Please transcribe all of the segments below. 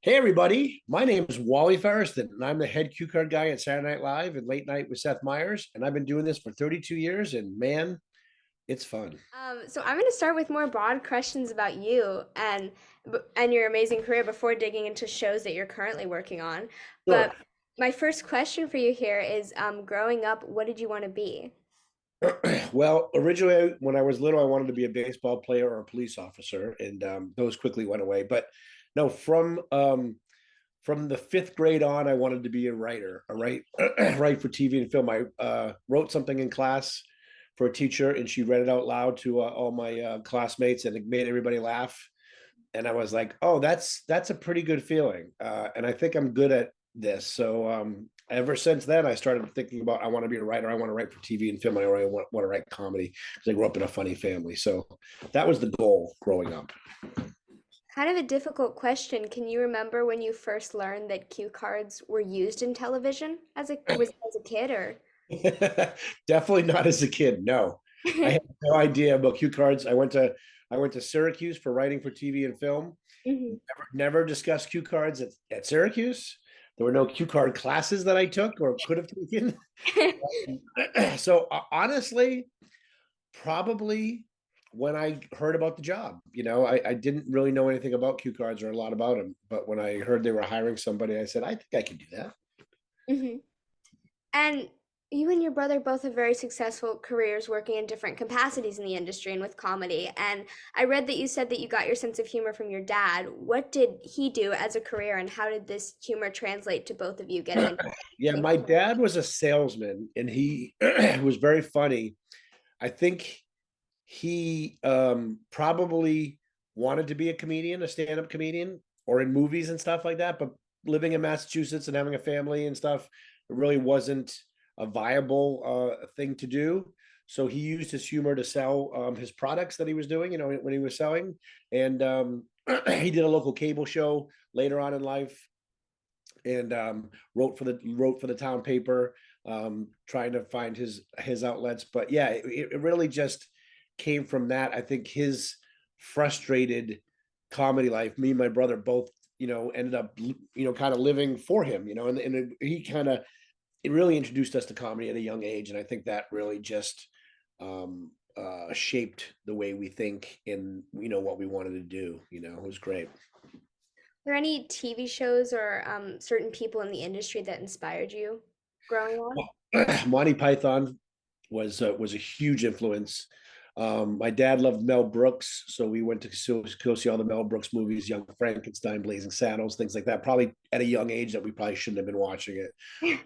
Hey everybody, my name is Wally Feresten, and I'm the head cue card guy at Saturday Night Live and Late Night with Seth Meyers, and I've been doing this for 32 years, and man, it's fun. So I'm going to start with more broad questions about you and your amazing career before digging into shows that you're currently working on. Sure. But my first question for you here is, growing up, what did you want to be? Well, originally when I was little, I wanted to be a baseball player or a police officer, and those quickly went away. But no, from the fifth grade on, I wanted to be a writer, write for TV and film. I wrote something in class for a teacher, and she read it out loud to all my classmates, and it made everybody laugh. And I was like, "Oh, that's a pretty good feeling," and I think I'm good at this. So ever since then, I started thinking about I want to be a writer. I want to write for TV and film. I want to write comedy because I grew up in a funny family. So that was the goal growing up. Kind of a difficult question. Can you remember when you first learned that cue cards were used in television as a kid or? Definitely not as a kid. No, I had no idea about cue cards. I went to Syracuse for writing for TV and film. Mhm. Never discussed cue cards at Syracuse. There were no cue card classes that I took or could have taken. So honestly, probably when I heard about the job, I didn't really know anything about cue cards or a lot about them. But when I heard they were hiring somebody, I said, I think I can do that. Mhm. And you and your brother both have very successful careers working in different capacities in the industry and with comedy. And I read that you said that you got your sense of humor from your dad. What did he do as a career, and how did this humor translate to both of you getting into Yeah, acting? my dad was a salesman and he was very funny. I think he probably wanted to be a comedian, a stand-up comedian, or in movies and stuff like that. But living in Massachusetts and having a family and stuff, it really wasn't a viable thing to do. So he used his humor to sell his products that he was doing, when he was selling. And he did a local cable show later on in life and wrote for the town paper, trying to find his outlets. But yeah, it really just came from that. I think his frustrated comedy life, me and my brother both, ended up, kind of living for him, and he kind of it really introduced us to comedy at a young age, and I think that really just shaped the way we think and what we wanted to do. It was great. Are there any TV shows or certain people in the industry that inspired you growing up? Monty Python was a huge influence. My dad loved Mel Brooks, so we went to go see all the Mel Brooks movies, Young Frankenstein, Blazing Saddles, things like that. Probably at a young age that we probably shouldn't have been watching it.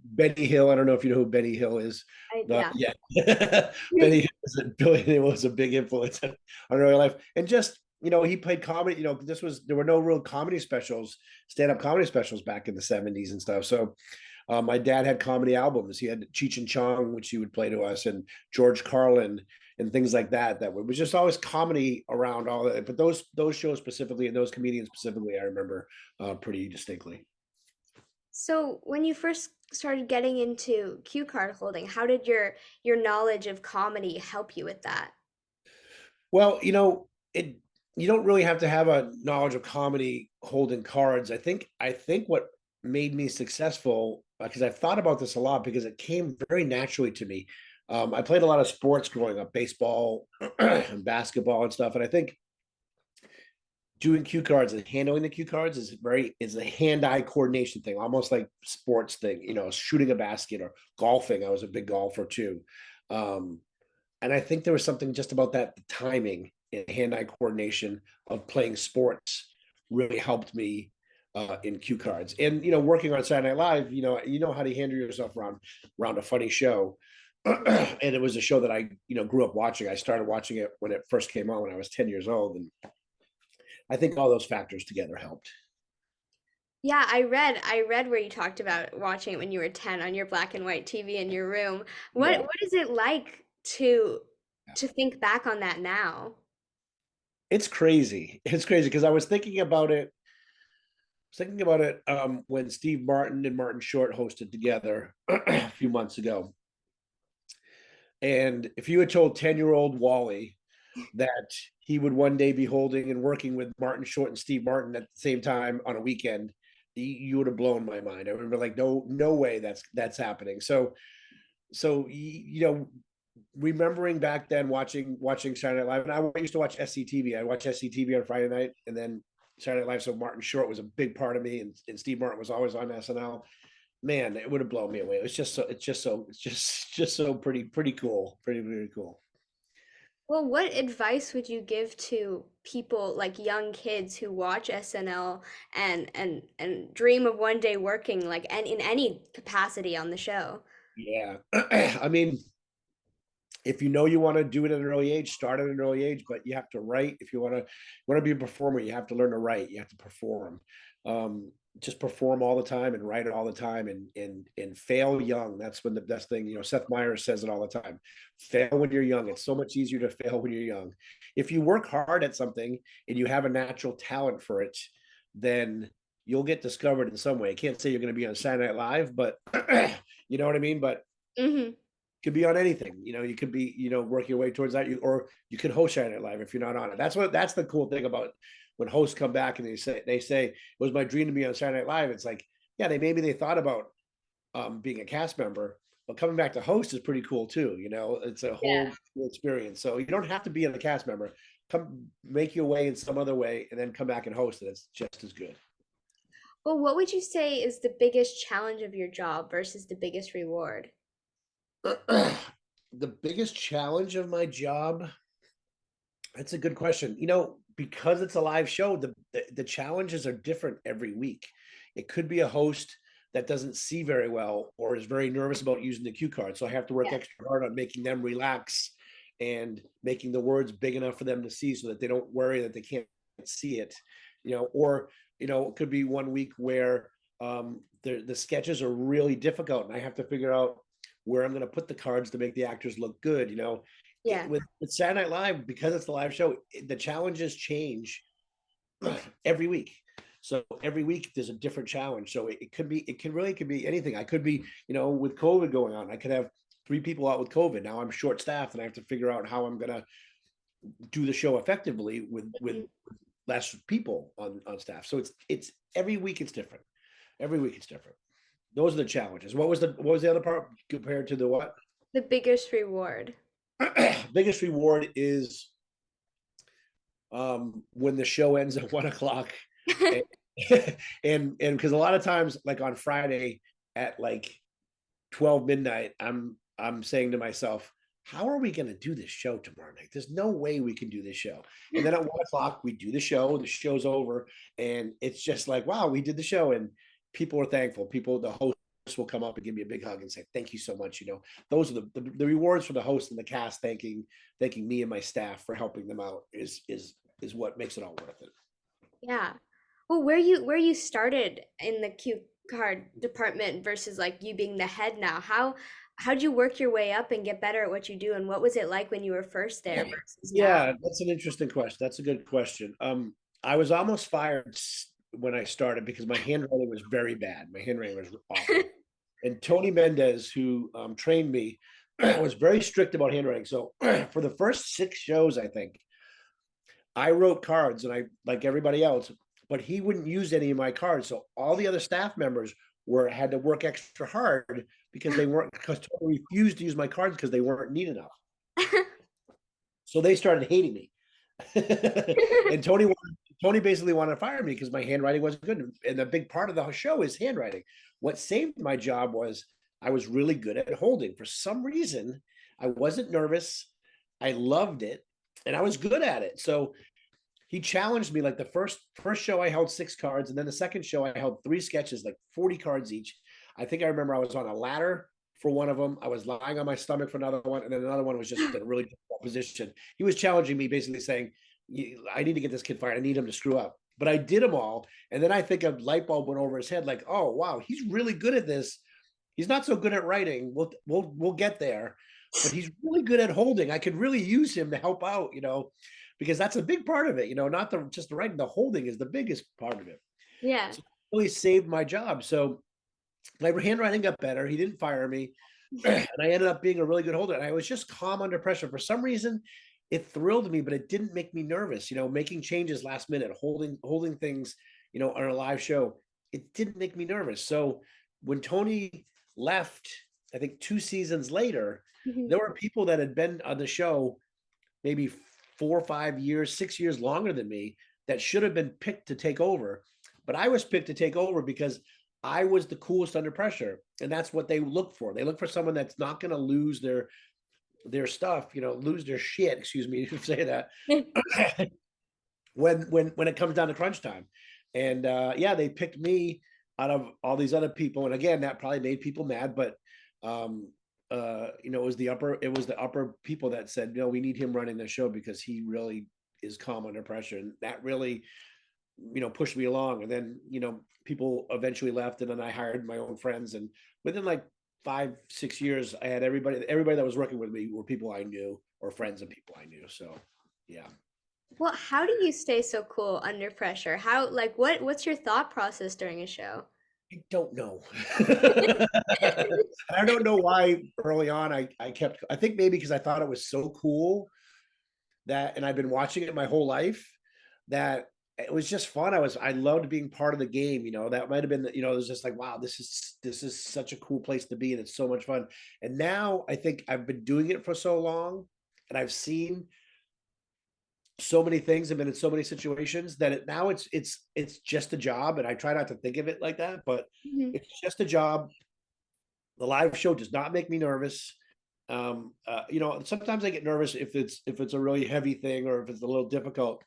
Benny Hill, I don't know if you know who Benny Hill is, but Yeah. yeah, Benny Hill was a big influence on early life. And just he played comedy. There were no real comedy specials, stand-up comedy specials back in the '70s and stuff. So my dad had comedy albums. He had Cheech and Chong, which he would play to us, and George Carlin and things like that. That was just always comedy around all that. But those shows specifically and those comedians specifically, I remember pretty distinctly. So when you first started getting into cue card holding, how did your knowledge of comedy help you with that? Well, it you don't really have to have a knowledge of comedy holding cards. I think what made me successful, because I've thought about this a lot because it came very naturally to me. I played a lot of sports growing up, baseball and basketball and stuff, and I think doing cue cards and handling the cue cards is a hand-eye coordination thing, almost like sports thing, shooting a basket or golfing. I was a big golfer too. Um, and I think there was something just about that, the timing and hand-eye coordination of playing sports really helped me in cue cards. And working on Saturday Night Live, you know how to handle yourself around a funny show. And it was a show that I grew up watching. I started watching it when it first came on when I was 10 years old, and I think all those factors together helped. Yeah, I read where you talked about watching it when you were 10 on your black and white TV in your room. What Yeah. what is it like to think back on that now? It's crazy. It's crazy because I was thinking about it. Thinking about it when Steve Martin and Martin Short hosted together a few months ago. And if you had told 10-year-old Wally that he would one day be holding and working with Martin Short and Steve Martin at the same time on a weekend, you would have blown my mind. I remember like, no way that's happening. So remembering back then watching Saturday Night Live, and I used to watch SCTV. I watched SCTV on Friday night, and then Saturday Night Live. So Martin Short was a big part of me, and Steve Martin was always on SNL. Man, it would have blown me away. It's just so pretty cool, pretty cool. Well, what advice would you give to people like young kids who watch SNL and dream of one day working like and in any capacity on the show? Yeah, I mean, if you know you want to do it at an early age, start at an early age, but you have to write. If you want to be a performer, you have to learn to write. You have to perform. Just perform all the time and write it all the time and fail young. That's when the best thing, Seth Meyers says it all the time. Fail when you're young. It's so much easier to fail when you're young. If you work hard at something and you have a natural talent for it, then you'll get discovered in some way. I can't say you're going to be on Saturday Night Live, but you know what I mean? But Hmm. could be on anything. You could be, working your way towards that. Or you could host Saturday Night Live if you're not on it. That's the cool thing about when hosts come back and they say it was my dream to be on Saturday Night Live. It's like, yeah, they thought about being a cast member, but coming back to host is pretty cool too. It's a Yeah. whole cool experience. So you don't have to be a cast member. Come make your way in some other way and then come back and host it. It's just as good. Well, what would you say is the biggest challenge of your job versus the biggest reward? The biggest challenge of my job, that's a good question. Because it's a live show, the challenges are different every week. It could be a host that doesn't see very well or is very nervous about using the cue card. So I have to work Yeah. extra hard on making them relax and making the words big enough for them to see so that they don't worry that they can't see it. Or it could be one week where the sketches are really difficult and I have to figure out where I'm going to put the cards to make the actors look good. Yeah. With Saturday Night Live, because it's the live show, the challenges change every week. So every week there's a different challenge. So it could be anything. I could be, with COVID going on, I could have 3 people out with COVID. Now I'm short staffed and I have to figure out how I'm gonna do the show effectively with Mhm. less people on staff. So it's every week it's different. Every week it's different. Those are the challenges. What was the other part compared to the what? The biggest reward. Biggest reward is when the show ends at 1 o'clock and and because a lot of times like on Friday at like 12 midnight I'm saying to myself, how are we going to do this show tomorrow night? There's no way we can do this show. And then at 1 o'clock we do the show's over, and it's just like, wow, we did the show. And people are thankful. The host will come up and give me a big hug and say thank you so much. Those are the rewards for the host and the cast thanking me and my staff for helping them out is what makes it all worth it. Yeah. Well, where you started in the cue card department versus like you being the head now, how'd you work your way up and get better at what you do, and what was it like when you were first there versus now? Yeah, that's an interesting question. That's a good question. I was almost fired when I started because my handwriting was very bad. My handwriting was awful. And Tony Mendez, who trained me, was very strict about handwriting. So for the first 6 shows, I think I wrote cards, and I like everybody else, but he wouldn't use any of my cards. So all the other staff members had to work extra hard because Tony refused to use my cards because they weren't neat enough. So they started hating me. And Tony basically wanted to fire me because my handwriting wasn't good. And a big part of the show is handwriting. What saved my job was I was really good at holding. For some reason, I wasn't nervous. I loved it and I was good at it. So he challenged me. Like the first show I held 6 cards, and then the second show I held 3 sketches, like 40 cards each. I think I remember I was on a ladder for one of them. I was lying on my stomach for another one, and then another one was just in a really difficult position. He was challenging me, basically saying, I need to get this kid fired. I need him to screw up. But I did them all. And then I think a light bulb went over his head, like, oh wow, he's really good at this. He's not so good at writing. We'll get there, but he's really good at holding. I could really use him to help out, because that's a big part of it. Not just the writing, the holding is the biggest part of it. Yeah. So it really saved my job. So my handwriting got better. He didn't fire me, and I ended up being a really good holder. And I was just calm under pressure. For some reason, it thrilled me, but it didn't make me nervous. Making changes last minute, holding things, on a live show, it didn't make me nervous. So when Tony left, I think 2 seasons later, Mhm. there were people that had been on the show maybe 4 or 5 years, 6 years longer than me that should have been picked to take over. But I was picked to take over because I was the coolest under pressure. And that's what they look for. They look for someone that's not going to lose their stuff, lose their shit, excuse me, to say that, when it comes down to crunch time. And yeah, they picked me out of all these other people. And again, that probably made people mad, but it was the upper people that said, no, we need him running the show because he really is calm under pressure. And that really, pushed me along. And then, people eventually left, and then I hired my own friends. And within like 5, 6 years, I had everybody that was working with me were people I knew or friends of people I knew. So yeah. Well, how do you stay so cool under pressure? How, like, what's your thought process during a show? I don't know. I don't know why early on I think maybe because I thought it was so cool and I've been watching it my whole life, that it was just fun. I loved being part of the game. That might have been, it was just like, wow, this is such a cool place to be. And it's so much fun. And now I think I've been doing it for so long, and I've seen so many things, I've been in so many situations that now it's just a job. And I try not to think of it like that, but Mhm. it's just a job. The live show does not make me nervous. Sometimes I get nervous if it's a really heavy thing or if it's a little difficult.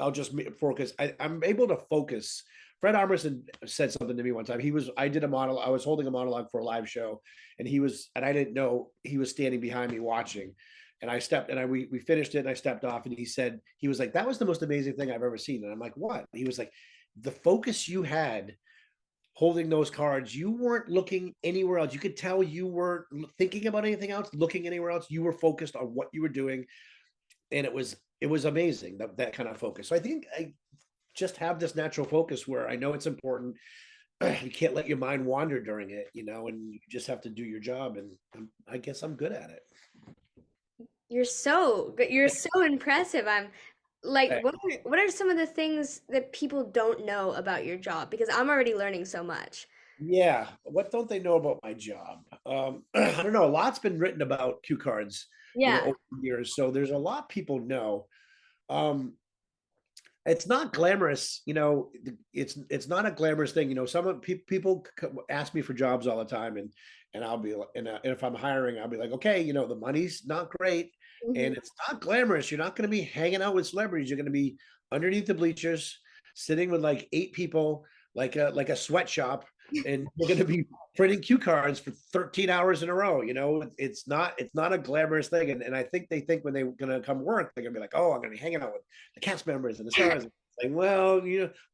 I'll just focus. I'm able to focus. Fred Armisen said something to me one time. I did a monologue. I was holding a monologue for a live show, and I didn't know he was standing behind me watching. And I stepped, and we finished it, and I stepped off, and he was like, that was the most amazing thing I've ever seen. And I'm like, what? He was like, the focus you had holding those cards, you weren't looking anywhere else. You could tell you weren't thinking about anything else, looking anywhere else. You were focused on what you were doing. And it was amazing, that kind of focus. So I think I just have this natural focus where I know it's important. You can't let your mind wander during it, and you just have to do your job. And I guess I'm good at it. You're so good. You're so impressive. I'm like, Hey, what are some of the things that people don't know about your job? Because I'm already learning so much. yeah, what don't they know about my job? I don't know. A lot's been written about cue cards, Yeah. over the years. So there's a lot people know. Um, it's not glamorous, it's not a glamorous thing. Some of people ask me for jobs all the time, and I'll be like, and if I'm hiring, I'll be like, okay, the money's not great, and Hmm. it's not glamorous. You're not going to be hanging out with celebrities. You're going to be underneath the bleachers, sitting with like 8 people, like a sweatshop, and you're going to be printing cue cards for 13 hours in a row. It's not a glamorous thing. And I think they think when they're going to come work, they're going to be like, oh, I'm going to be hanging out with the cast members and the stars. It's like, well,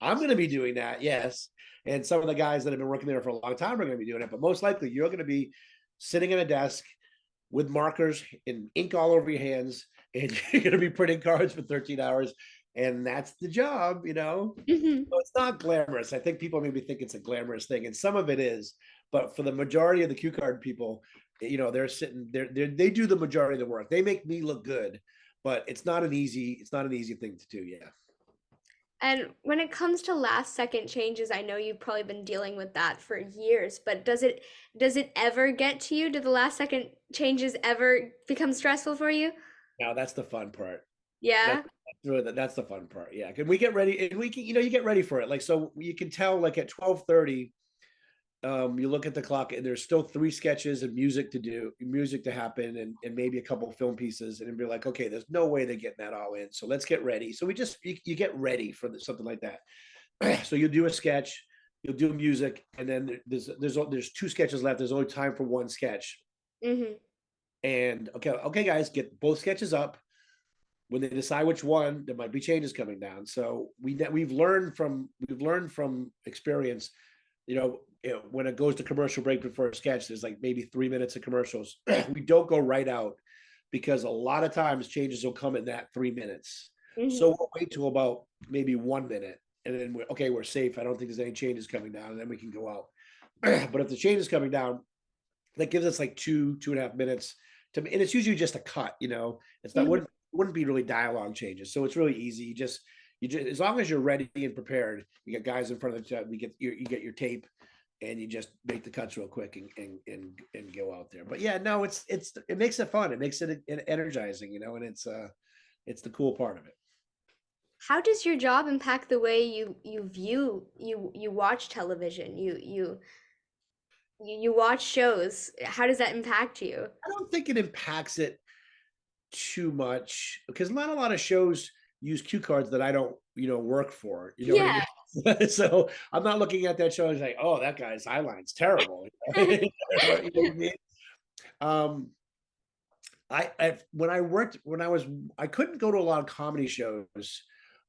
I'm going to be doing that, yes. And some of the guys that have been working there for a long time are going to be doing it, but most likely you're going to be sitting at a desk with markers and ink all over your hands, and you're going to be printing cards for 13 hours, and that's the job. Hmm. So it's not glamorous. I think people maybe think it's a glamorous thing, and some of it is, but for the majority of the cue card people, they're sitting there, they do the majority of the work. They make me look good, but it's not an easy thing to do. Yeah. And when it comes to last second changes, I know you've probably been dealing with that for years, but does it ever get to you? Do the last second changes ever become stressful for you? Now that's the fun part. That's Yeah. that's the fun part. Yeah. Can we get ready? And we can, you get ready for it. Like, so you can tell, like, at 12:30, you look at the clock, and there's still 3 sketches and music to happen, and maybe a couple of film pieces, and be like, okay, there's no way they're getting that all in. So let's get ready. So you get ready for something like that. So you'll do a sketch, you'll do music, and then there's 2 sketches left. There's only time for one sketch. Hmm. And okay, guys, get both sketches up. When they decide which one, there might be changes coming down. So we've learned from experience. When it goes to commercial break before a sketch, there's like maybe 3 minutes of commercials. We don't go right out, because a lot of times changes will come in that 3 minutes. Hmm. So we'll wait till about maybe 1 minute, and then we're safe. I don't think there's any changes coming down, and then we can go out. But if the change is coming down, that gives us like 2.5 minutes and it's usually just a cut. It's not Hmm. what wouldn't be really dialogue changes. So it's really easy. You just as long as you're ready and prepared, you get guys in front of the you get your tape, and you just make the cuts real quick and go out there. But yeah, no, it makes it fun. It makes it energizing, and it's the cool part of it. How does your job impact the way you watch television? You watch shows. How does that impact you? I don't think it impacts it too much because not a lot of shows use cue cards that I don't, work for. You know what I Yeah. mean? So I'm not looking at that show and like, oh, that guy's eyeline's terrible. You know what I mean? Um, I couldn't go to a lot of comedy shows.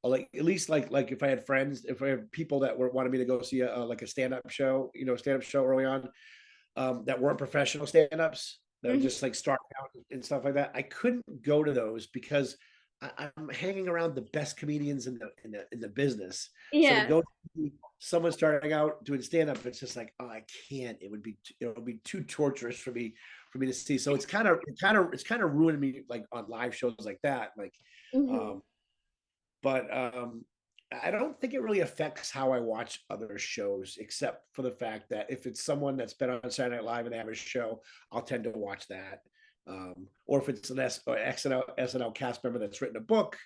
Like at least like if I had friends, if I had people that wanted me to go see like a stand-up show, stand-up show early on, that weren't professional stand-ups that were Mhm. just like starting out and stuff like that. I couldn't go to those because I'm hanging around the best comedians in the business. So to Yeah. go see someone starting out doing stand-up, it's just like, oh, I can't. It would be too torturous for me to see. So it's kind of ruined me like on live shows like that. Like, Hmm. um, but I don't think it really affects how I watch other shows, except for the fact that if it's someone that's been on Saturday Night Live and they have a show, I'll tend to watch that. Or if it's an SNL cast member that's written a book,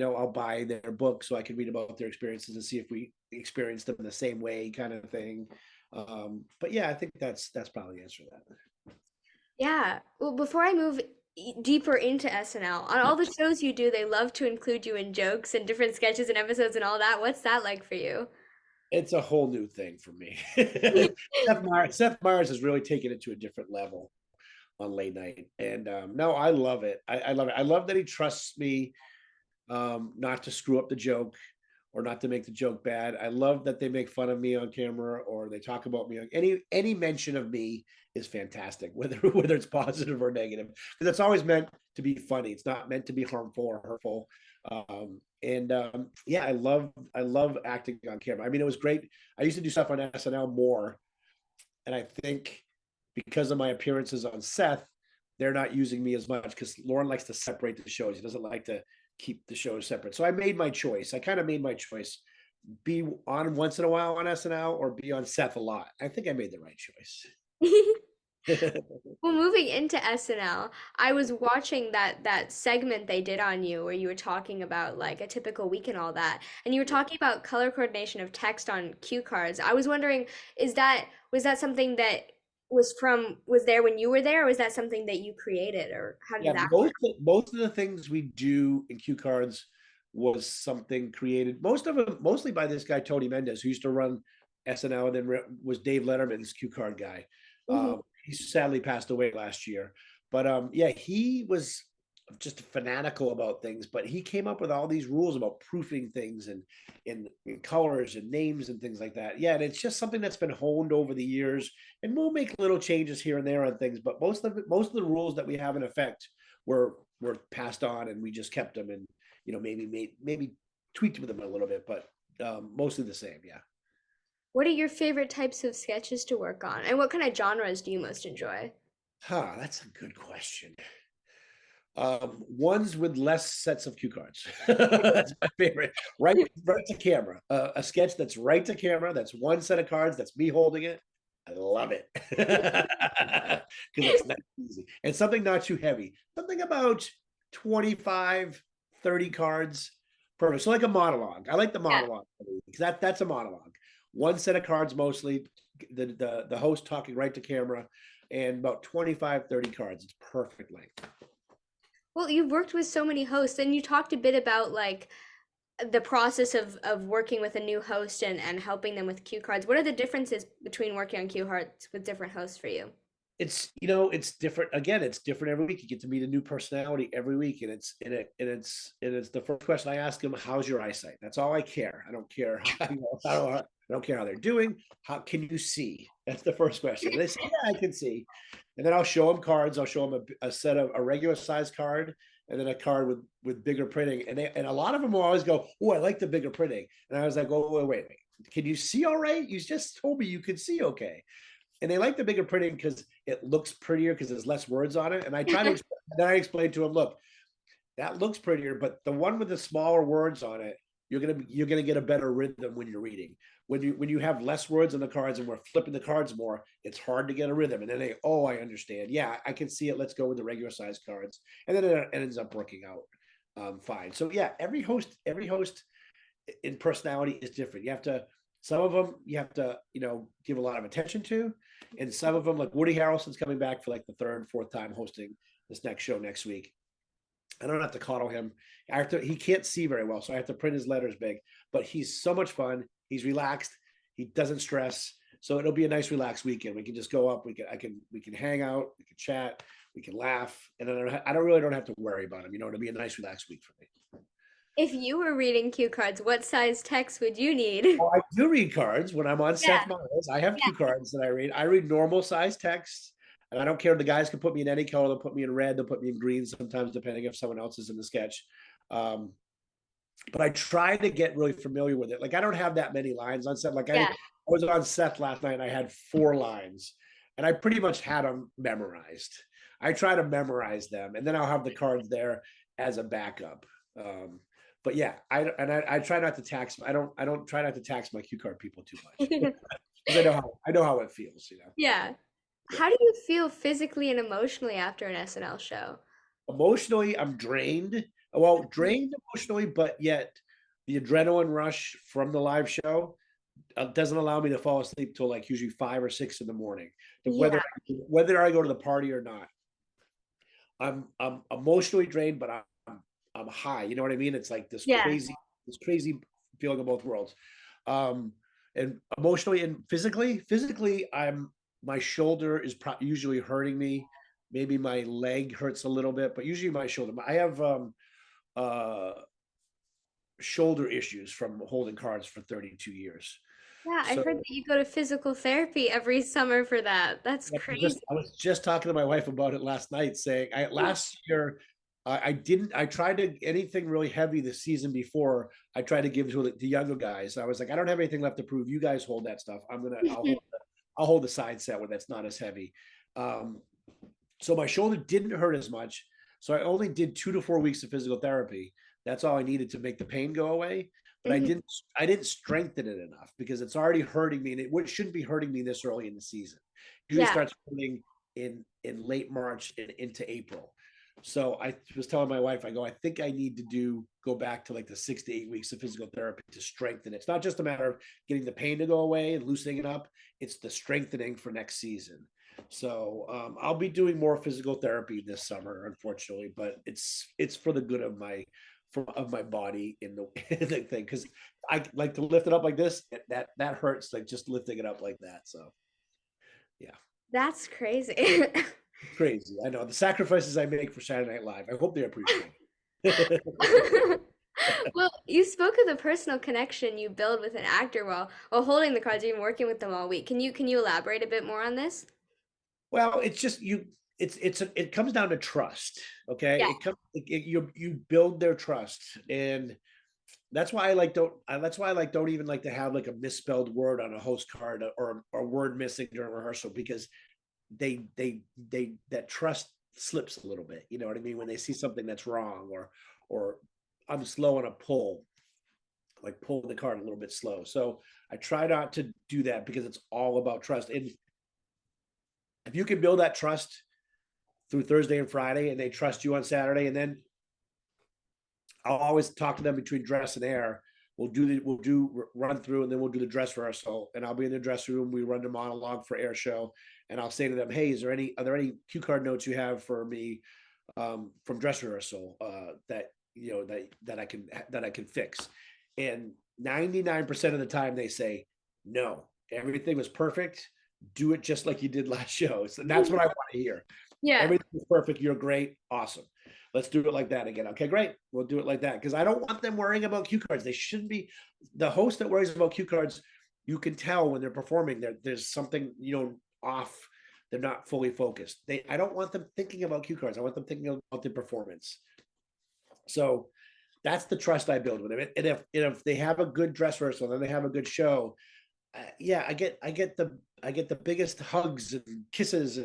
I'll buy their book so I can read about their experiences and see if we experience them in the same way, kind of thing. But yeah, I think that's probably the answer to that. Yeah. Well, before I move deeper into SNL, on all the shows you do, they love to include you in jokes and different sketches and episodes and all that. What's that like for you? It's a whole new thing for me. Seth Meyers has really taken it to a different level on late night. And no, I love it. I love it. I love that he trusts me not to screw up the joke or not to make the joke bad. I love that they make fun of me on camera or they talk about me. Any mention of me is fantastic, whether it's positive or negative, because it's always meant to be funny. It's not meant to be harmful or hurtful. And yeah, I love acting on camera. I mean, it was great. I used to do stuff on SNL more, and I think because of my appearances on Seth, they're not using me as much because Lauren likes to separate the shows. He doesn't like to keep the shows separate. So I made my choice. I kind of made my choice: be on once in a while on SNL or be on Seth a lot. I think I made the right choice. Well, moving into SNL, I was watching that segment they did on you where you were talking about like a typical week and all that, and you were talking about color coordination of text on cue cards. I was wondering, was that something that was there when you were there, or was that something that you created, or how did Yeah, that most of the things we do in cue cards was something created. Most of them, mostly by this guy Tony Mendez, who used to run SNL, and then was Dave Letterman's cue card guy. work? He sadly passed away last year, but yeah, he was just fanatical about things. But he came up with all these rules about proofing things and colors and names and things like that. Yeah, and it's just something that's been honed over the years, and we'll make little changes here and there on things. But most of the rules that we have in effect were passed on, and we just kept them, and maybe tweaked with them a little bit, but mostly the same. Yeah. What are your favorite types of sketches to work on, and what kind of genres do you most enjoy? Huh, that's a good question. Ones with less sets of cue cards. That's my favorite. Right to camera. A sketch that's right to camera. That's one set of cards. That's me holding it. I love it because it's not easy and something not too heavy. Something about 25, 30 cards. Perfect. So like a monologue. I like the Yeah. monologue because that's a monologue. One set of cards mostly. The host talking right to camera, and about 25, 30 cards. It's perfect length. Well, you've worked with so many hosts, and you talked a bit about like the process of working with a new host and helping them with cue cards. What are the differences between working on cue cards with different hosts for you? It's different. Again, it's different every week. You get to meet a new personality every week, and it's the first question I ask them: how's your eyesight? That's all I care. I don't care how, I don't care how they're doing. How can you see? That's the first question. And they say, yeah, I can see. And then I'll show them cards. I'll show them a set of a regular size card, and then a card with bigger printing. And a lot of them will always go, oh, I like the bigger printing. And I was like, oh, wait. Can you see all right? You just told me you could see okay. And they like the bigger printing because it looks prettier because there's less words on it. And I try to then I explain to them, look, that looks prettier, but the one with the smaller words on it, you're gonna get a better rhythm when you're reading. When you have less words on the cards and we're flipping the cards more, it's hard to get a rhythm. And then I understand. Yeah, I can see it. Let's go with the regular size cards, and then it ends up working out fine. So yeah, every host in personality is different. Some of them you have to give a lot of attention to, and some of them, like Woody Harrelson's coming back for like the third, fourth time hosting this next show next week. I don't have to coddle him. He can't see very well, so I have to print his letters big. But he's so much fun. He's relaxed. He doesn't stress. So it'll be a nice, relaxed weekend. We can just go up. We can hang out. We can chat. We can laugh, and I don't have to worry about him. It'll be a nice, relaxed week for me. If you were reading cue cards, what size text would you need? Oh, I do read cards when I'm on Yeah, Seth Meyers. I have yeah. cue cards that I read. I read normal size text, and I don't care. The guys can put me in any color. They'll put me in red. They'll put me in green sometimes, depending if someone else is in the sketch. But I try to get really familiar with it. Like I don't have that many lines on set. Like I Yeah. was on Seth last night and I had 4 lines, and I pretty much had them memorized. I try to memorize them, and then I'll have the cards there as a backup. But yeah, I try not to tax. I don't try not to tax my cue card people too much because I know how it feels. Yeah. Yeah. How do you feel physically and emotionally after an SNL show? Emotionally, I'm drained. Well, drained emotionally, but yet the adrenaline rush from the live show doesn't allow me to fall asleep till like usually 5 or 6 in the morning. Yeah. Whether I go to the party or not, I'm emotionally drained, but I'm high. You know what I mean? It's like Yeah. this crazy feeling of both worlds. Um, and emotionally and physically, my shoulder is usually hurting me. Maybe my leg hurts a little bit, but usually my shoulder. I have uh shoulder issues from holding cards for 32 years. Yeah, I've So heard that you go to physical therapy every summer for that. That's crazy. I was just talking to my wife about it last night, saying last year I tried to anything really heavy the season before. I tried to give to the younger guys. I was like, I don't have anything left to prove. You guys hold that stuff. I'll hold the side set where that's not as heavy. Um, so my shoulder didn't hurt as much. So I only did 2 to 4 weeks of physical therapy. That's all I needed to make the pain go away. But I Mhm. didn't strengthen it enough because it's already hurting me, and it shouldn't be hurting me this early in the season. It usually Yeah, starts hurting in late March and into April. So I was telling my wife, I go, I think I need to go back to like the 6 to 8 weeks of physical therapy to strengthen it. It's not just a matter of getting the pain to go away and loosening it up. It's the strengthening for next season. So I'll be doing more physical therapy this summer, unfortunately, but it's for the good of my body in the, in the thing, because I like to lift it up like this. That hurts, like just lifting it up like that. So yeah, that's crazy. it's crazy. I know the sacrifices I make for Saturday Night Live. I hope they appreciate it. Well, you spoke of the personal connection you build with an actor while holding the cards, even working with them all week. Can you elaborate a bit more on this? Well, it's just you. It comes down to trust. Okay, Yeah. you build their trust, and that's why I like don't even like to have like a misspelled word on a host card, or a word missing during rehearsal, because that trust slips a little bit. You know what I mean? When they see something that's wrong, or I'm slow on a pull, like pull the card a little bit slow. So I try not to do that because it's all about trust. And if you can build that trust through Thursday and Friday, and they trust you on Saturday, and then I'll always talk to them between dress and air. We'll do run through, and then we'll do the dress rehearsal, and I'll be in the dress room. We run the monologue for air show, and I'll say to them, "Hey, are there any cue card notes you have for me from dress rehearsal that I can fix?" And 99% of the time they say, "No, everything was perfect. Do it just like you did last show." So that's what I want to hear. Yeah. Everything is perfect. You're great. Awesome. Let's do it like that again. Okay, great. We'll do it like that, because I don't want them worrying about cue cards. They shouldn't be. The host that worries about cue cards, you can tell when they're performing. There's something off. They're not fully focused. I don't want them thinking about cue cards. I want them thinking about the performance. So that's the trust I build with them. And if they have a good dress rehearsal and they have a good show, yeah, I get the biggest hugs and kisses,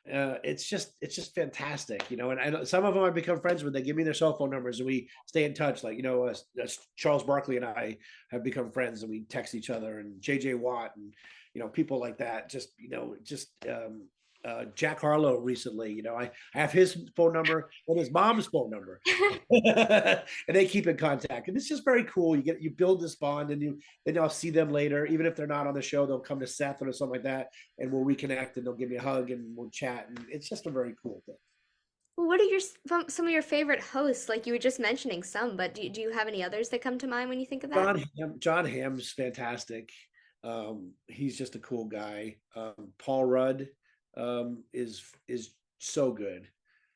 it's just fantastic, you know. And I know some of them I've become friends with. They give me their cell phone numbers, and we stay in touch. Like, you know, Charles Barkley and I have become friends, and we text each other. And JJ Watt, and you know, people like that. Just, you know, just Jack Harlow recently. You know, I have his phone number and his mom's phone number, and they keep in contact. And it's just very cool. You build this bond, and then I'll see them later, even if they're not on the show. They'll come to Seth or something like that, and we'll reconnect, and they'll give me a hug, and we'll chat, and it's just a very cool thing. Well, what are some of your favorite hosts? Like you were just mentioning some, but do you have any others that come to mind when you think of that? John Hamm's fantastic. He's just a cool guy. Paul Rudd is so good.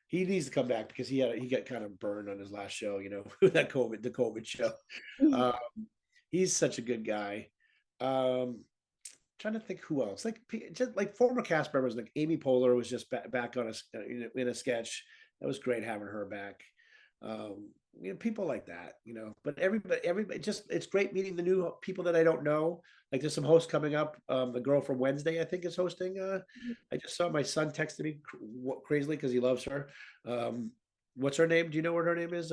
He needs to come back because he got kind of burned on his last show, you know, the COVID show. Um, he's such a good guy. Trying to think who else, like just like former cast members, like Amy Poehler was just back on in a sketch. That was great having her back. You know, people like that, you know. But everybody just, it's great meeting the new people that I don't know. Like there's some hosts coming up. The girl from Wednesday, I think, is hosting. I just saw my son texted me crazily because he loves her. What's her name? Do you know what her name is?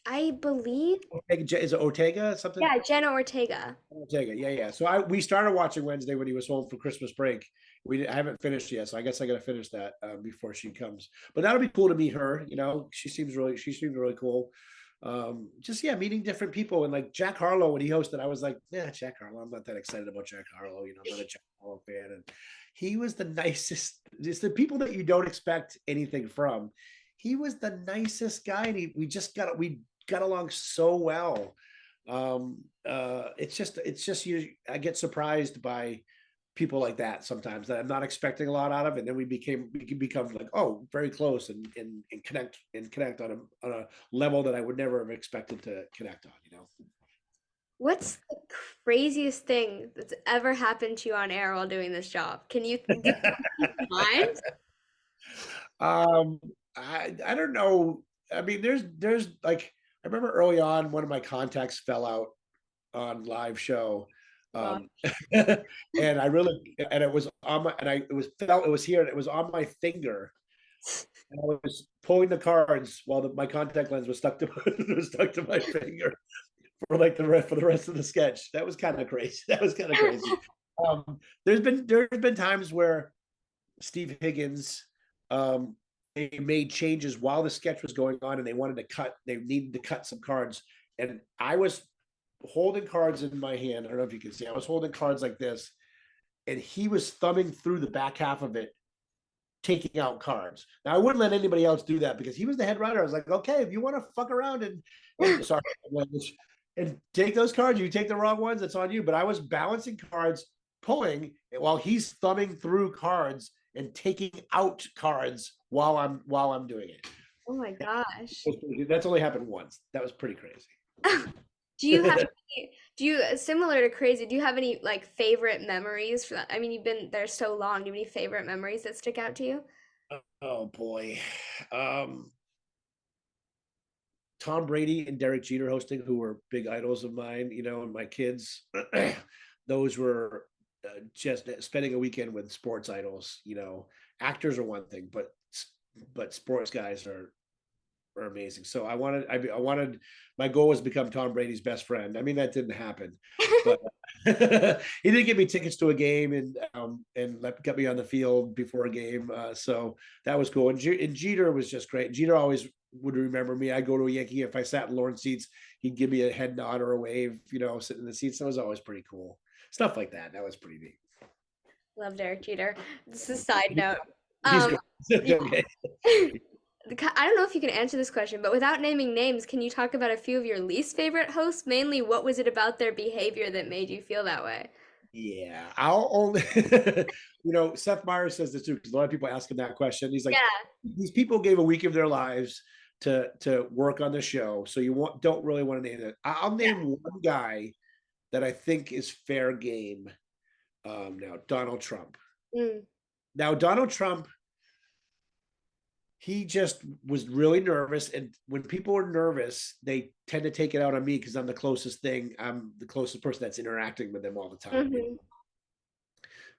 I believe, Is it Ortega something? yeah, Jenna Ortega. Ortega, yeah. So we started watching Wednesday when he was home for Christmas break. I haven't finished yet, so I guess I got to finish that before she comes. But that'll be cool to meet her. You know, she seems really cool. Just yeah, meeting different people. And like Jack Harlow, when he hosted, I was like, yeah, Jack Harlow. I'm not that excited about Jack Harlow. You know, I'm not a Jack Harlow fan. And he was the nicest. Just the people that you don't expect anything from. He was the nicest guy, and we got along so well. It's just you. I get surprised by people like that sometimes that I'm not expecting a lot out of, and then we can become like, oh, very close, and connect on a level that I would never have expected to connect on. You know. What's the craziest thing that's ever happened to you on air while doing this job? Can you do you mind? um, I don't know. I mean, there's like I remember early on one of my contacts fell out on live show. God. Um, and it was on my, and I, it was here, and it was on my finger. And I was pulling the cards while my contact lens was stuck to, was stuck to my finger for the rest of the sketch. That was kind of crazy. That was kind of crazy. There's been times where Steve Higgins, they made changes while the sketch was going on, and they needed to cut some cards, and I was holding cards in my hand. I don't know if you can see. I was holding cards like this, and he was thumbing through the back half of it, taking out cards. Now I wouldn't let anybody else do that because he was the head writer. I was like, okay, if you want to fuck around and sorry, and take those cards, you take the wrong ones, it's on you. But I was balancing cards, pulling while he's thumbing through cards and taking out cards while I'm doing it. Oh my gosh. That's only happened once. That was pretty crazy. Do you have similar to crazy, do you have any like favorite memories for that? I mean, you've been there so long. Do you have any favorite memories that stick out to you? Oh boy. Tom Brady and Derek Jeter hosting, who were big idols of mine, you know, and my kids. Those were just spending a weekend with sports idols. You know, actors are one thing, but sports guys are amazing. So I wanted, my goal was to become Tom Brady's best friend. I mean, that didn't happen, but he did give me tickets to a game, and got me on the field before a game. So that was cool. And Jeter was just great. Jeter always would remember me. I go to a Yankee, if I sat in Lawrence seats, he'd give me a head nod or a wave, you know, sitting in the seats. That was always pretty cool. Stuff like that. That was pretty neat. Love Derek Jeter. This is a side note. He's Um, good. yeah. Okay. I don't know if you can answer this question, but without naming names, can you talk about a few of your least favorite hosts? Mainly, what was it about their behavior that made you feel that way? Yeah, I'll only, you know, Seth Meyers says this too, because a lot of people ask him that question. He's like, Yeah. these people gave a week of their lives to work on the show, so don't really want to name it. I'll name one guy that I think is fair game. Now Donald Trump. Mm. Now Donald Trump, he just was really nervous, and when people are nervous, they tend to take it out on me because I'm the closest person that's interacting with them all the time. Mhm.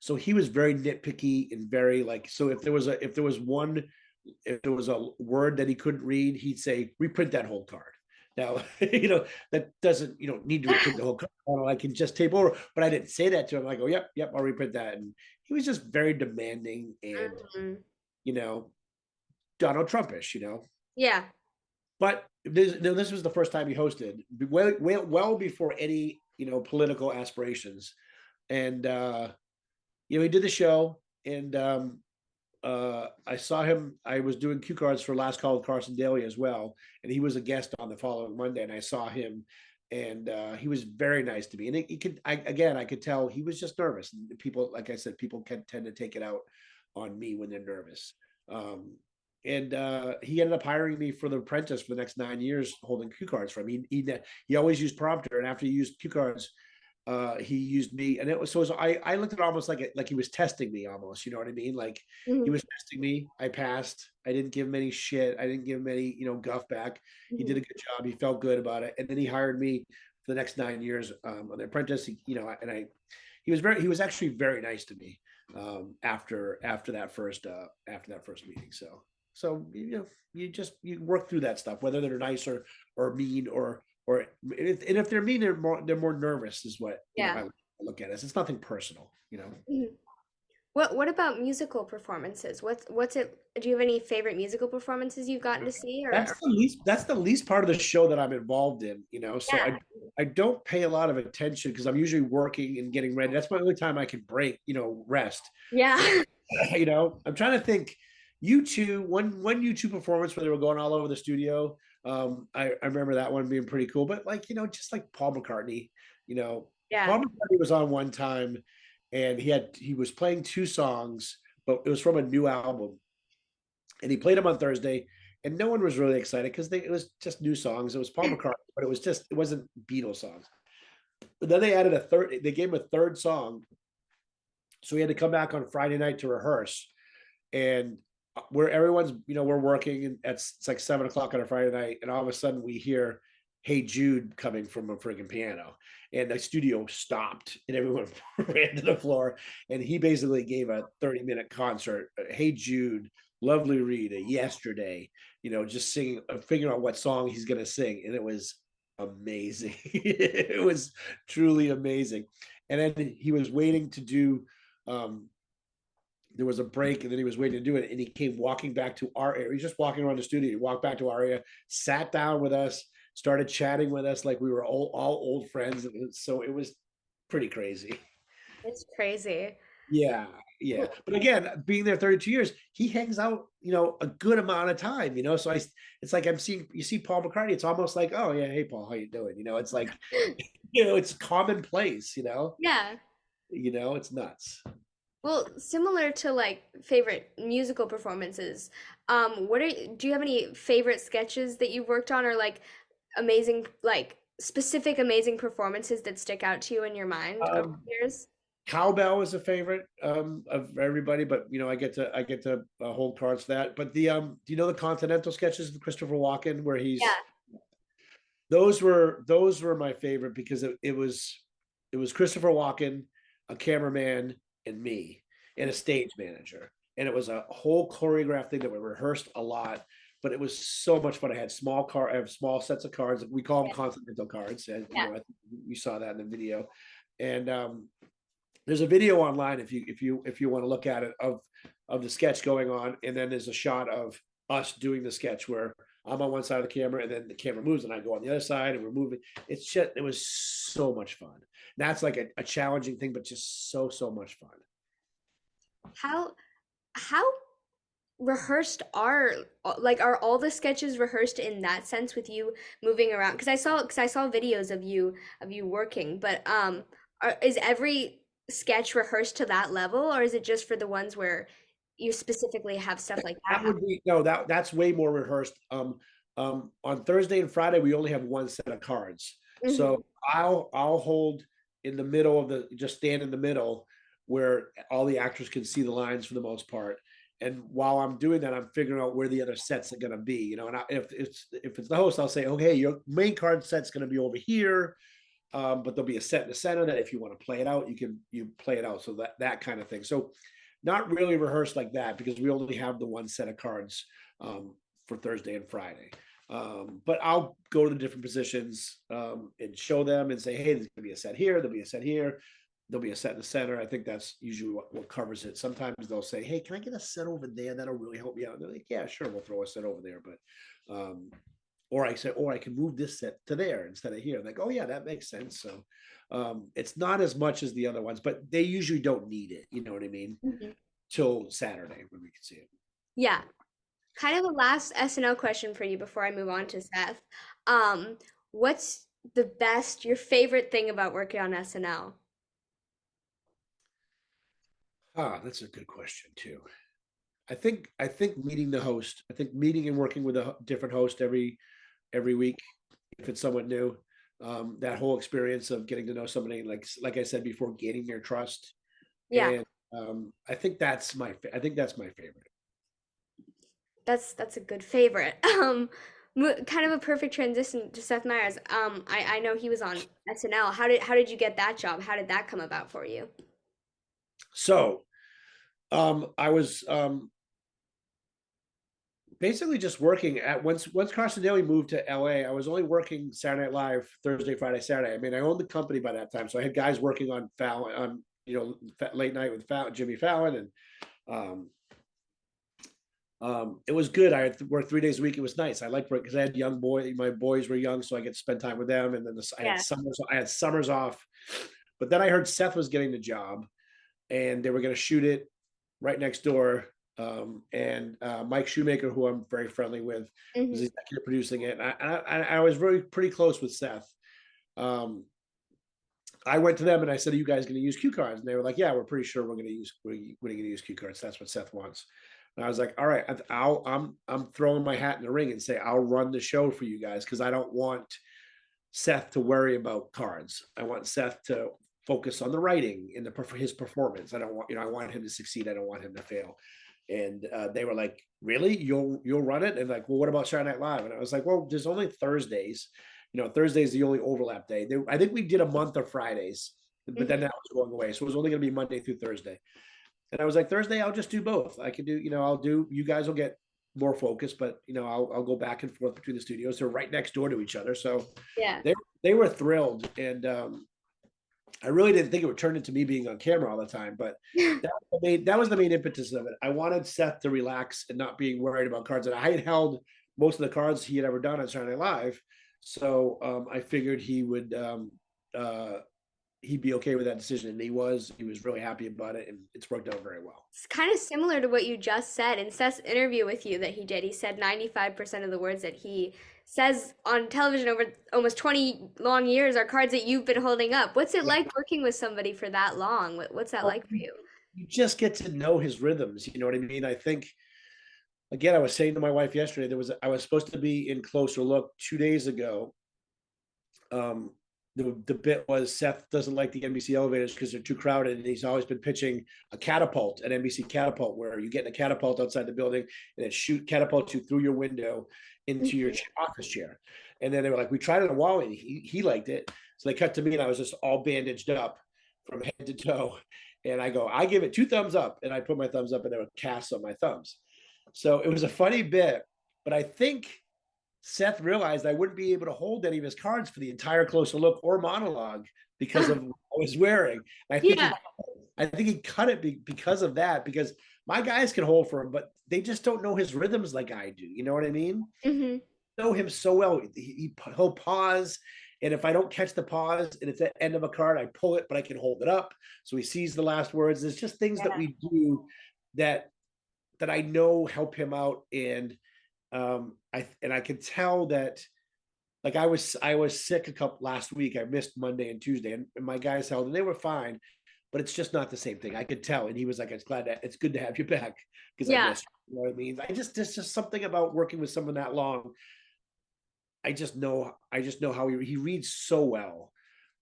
So he was very nitpicky and very like, so if there was a word that he couldn't read, he'd say, reprint that whole card. Now, that doesn't, need to reprint the whole card. I can just tape over, but I didn't say that to him. I go, yep, I'll reprint that. And he was just very demanding and, Mhm. you know, Donald Trumpish. Yeah. But this was the first time he hosted, well before any, political aspirations. And, he did the show, and I saw him. I was doing cue cards for Last Call with Carson Daly as well, and he was a guest on the following Monday. And I saw him, and he was very nice to me. And I could tell he was just nervous. And people, like I said, people can tend to take it out on me when they're nervous. Um, and he ended up hiring me for The Apprentice for the next 9 years, holding cue cards for him. He always used prompter, and after he used cue cards, he used me, and I looked at it almost like he was testing me almost, you know what I mean? Like he Mhm. was testing me. I passed. I didn't give him any shit. I didn't give him any, guff back. He did Mhm. a good job. He felt good about it. And then he hired me for the next 9 years on The Apprentice. He was actually very nice to me after that first meeting. So you work through that stuff, whether they're nice or mean and if they're mean, they're more nervous is what Yeah. I look at it. It's nothing personal. Mhm. What about musical performances? What's it? Do you have any favorite musical performances you've gotten to see That's the least part of the show that I'm involved in. So yeah. I don't pay a lot of attention because I'm usually working and getting ready. That's my only time I can break, rest. So Yeah. I'm trying to think. One U2 performance where they were going all over the studio. I remember that one being pretty cool. But just like Paul McCartney, you know, Yeah. Paul McCartney was on one time, and he was playing two songs, but it was from a new album, and he played them on Thursday, and no one was really excited because it was just new songs. It was Paul McCartney, but it wasn't Beatles songs. But then they added a third. They gave him a third song, so he had to come back on Friday night to rehearse, and where everyone's we're working, and it's like 7 o'clock on a Friday night, and all of a sudden we hear "Hey Jude" coming from a freaking piano, and the studio stopped, and everyone ran to the floor, and he basically gave a 30-minute concert. "Hey Jude," "Lovely Rita," "Yesterday," just singing, figuring out what song he's gonna sing, and it was amazing. It was truly amazing. And then he was waiting to do um, there was a break, and then he was waiting to do it, and he came walking back to our area. He's just walking around the studio. He walked back to our area, sat down with us, started chatting with us like we were all old friends. So it was pretty crazy. It's crazy. Yeah, yeah. But again, being there 32 years, he hangs out, a good amount of time. So it's like you see Paul McCartney, it's almost like, oh yeah, hey Paul, how you doing? It's like, it's commonplace. Yeah. It's nuts. Well, similar to like favorite musical performances, do you have any favorite sketches that you've worked on or like amazing, like specific amazing performances that stick out to you in your mind over Um, the years? Cowbell is a favorite of everybody, but I get to hold cards for that. But do you know the Continental sketches with Christopher Walken, where he's Yeah. those were my favorite because it was Christopher Walken, a cameraman, and me, and a stage manager, and it was a whole choreographed thing that we rehearsed a lot. But it was so much fun. I have small sets of cards. We call them Yeah. Continental cards, and Yeah. I think you saw that in the video. And there's a video online if you want to look at it of the sketch going on, and then there's a shot of us doing the sketch where I'm on one side of the camera, and then the camera moves, and I go on the other side, and we're moving. It was so much fun. That's like a challenging thing, but just so much fun. How how rehearsed are all the sketches rehearsed in that sense with you moving around? Because I saw videos of you working, but is every sketch rehearsed to that level, or is it just for the ones where you specifically have stuff like that That would be no, that's way more rehearsed. On Thursday and Friday, we only have one set of cards. happen? So I'll hold in the middle just stand in the middle where all the actors can see the lines for the most part. And while I'm doing that, I'm figuring out where the other sets are going to be. And if it's the host, I'll say, okay, your main card set's going to be over here. but there'll be a set in the center that if you want to play it out, you play it out. So that kind of thing. So not really rehearsed like that because we only have the one set of cards for Thursday and Friday. But I'll go to the different positions and show them and say, hey, there's gonna be a set here, there'll be a set here, there'll be a set in the center. I think that's usually what covers it. Sometimes they'll say, hey, can I get a set over there? That'll really help me out. And they're like, yeah, sure, we'll throw a set over there. But or I said, or I can move this set to there instead of here. Like, oh yeah, that makes sense. So it's not as much as the other ones, but they usually don't need it. You know what I mean? Mhm. Till Saturday when we can see it. Yeah. Kind of a last SNL question for you before I move on to Seth. Um, what's your favorite thing about working on SNL? Ah, that's a good question too. I think meeting the host. I think meeting and working with a different host every week, if it's someone new. That whole experience of getting to know somebody, like I said before, gaining their trust, Yeah, and I think that's my favorite. that's a good favorite. Kind of a perfect transition to Seth Meyers. I know he was on SNL. How did you get that job? How did that come about for you? So I was basically just working at once Carson Daly moved to LA. I was only working Saturday Night Live Thursday, Friday, Saturday. I mean, I owned the company by that time, so I had guys working on Fallon, on late night with Jimmy Fallon, and um, it was good. I had worked 3 days a week. It was nice. I liked work because I had young boy. My boys were young, so I get to spend time with them. And then I had Yeah. summers. I had summers off, but then I heard Seth was getting the job, and they were going to shoot it right next door. And Mike Shoemaker, who I'm very friendly with, was Hmm. executive producing it. I was really pretty close with Seth. Um, I went to them and I said, "Are you guys going to use cue cards?" And they were like, "Yeah, we're pretty sure we're going to use cue cards. That's what Seth wants." And I was like, "All right, I'm throwing my hat in the ring and say I'll run the show for you guys because I don't want Seth to worry about cards. I want Seth to focus on the writing and his performance. I don't want I want him to succeed. I don't want him to fail." And they were like, "Really? You'll run it?" And like, "Well, what about Saturday Night Live?" And I was like, "Well, there's only Thursdays. Thursday is the only overlap day. I think we did a month of Fridays, but then Hmm. that was going away, so it was only going to be Monday through Thursday." And I was like, "Thursday, I'll just do both. I can do, I'll do. You guys will get more focus, but I'll go back and forth between the studios. They're right next door to each other, so Yeah. they they were thrilled, and I really didn't think it would turn into me being on camera all the time, but that was the main impetus of it. I wanted Seth to relax and not being worried about cards. And I had held most of the cards he had ever done on Saturday Night Live, so I figured uh, he'd be okay with that decision, and he was really happy about it, and it's worked out very well. It's kind of similar to what you just said in Seth's interview with you that he did. He said 95% of the words that he says on television over almost 20 long years are cards that you've been holding up. What's it like working with somebody for that long? What's that Well, like for you? you just get to know his rhythms. You know what I mean? I think again, I was saying to my wife yesterday, I was supposed to be in Closer Look 2 days ago. Um, the bit was Seth doesn't like the NBC elevators because they're too crowded, and he's always been pitching a catapult, an NBC catapult, where you get in a catapult outside the building and it catapults you through your window into your Mhm. office chair. And then they were like, "We tried it on Wally, and he liked it." So they cut to me, and I was just all bandaged up from head to toe. And I go, "I give it 2 thumbs up," and I put my thumbs up, and there were casts on my thumbs. So it was a funny bit, but I think Seth realized I wouldn't be able to hold any of his cards for the entire Closer Look or monologue because of what I was wearing. I think Yeah. he, I think he cut it because of that. Because my guys can hold for him, but they just don't know his rhythms like I do. You know what I mean? Hmm. Know him so well. He'll pause, and if I don't catch the pause and it's at the end of a card, I pull it, but I can hold it up so he sees the last words. There's just things that Yeah. we do that I know help him out, and I could tell that like I was sick a couple last week. I missed Monday and Tuesday, and my guys held and they were fine, but it's just not the same thing. I could tell, and he was like, it's good to have you back because I Yeah. missed you. You know what I mean? There's just something about working with someone that long. I just know how he reads so well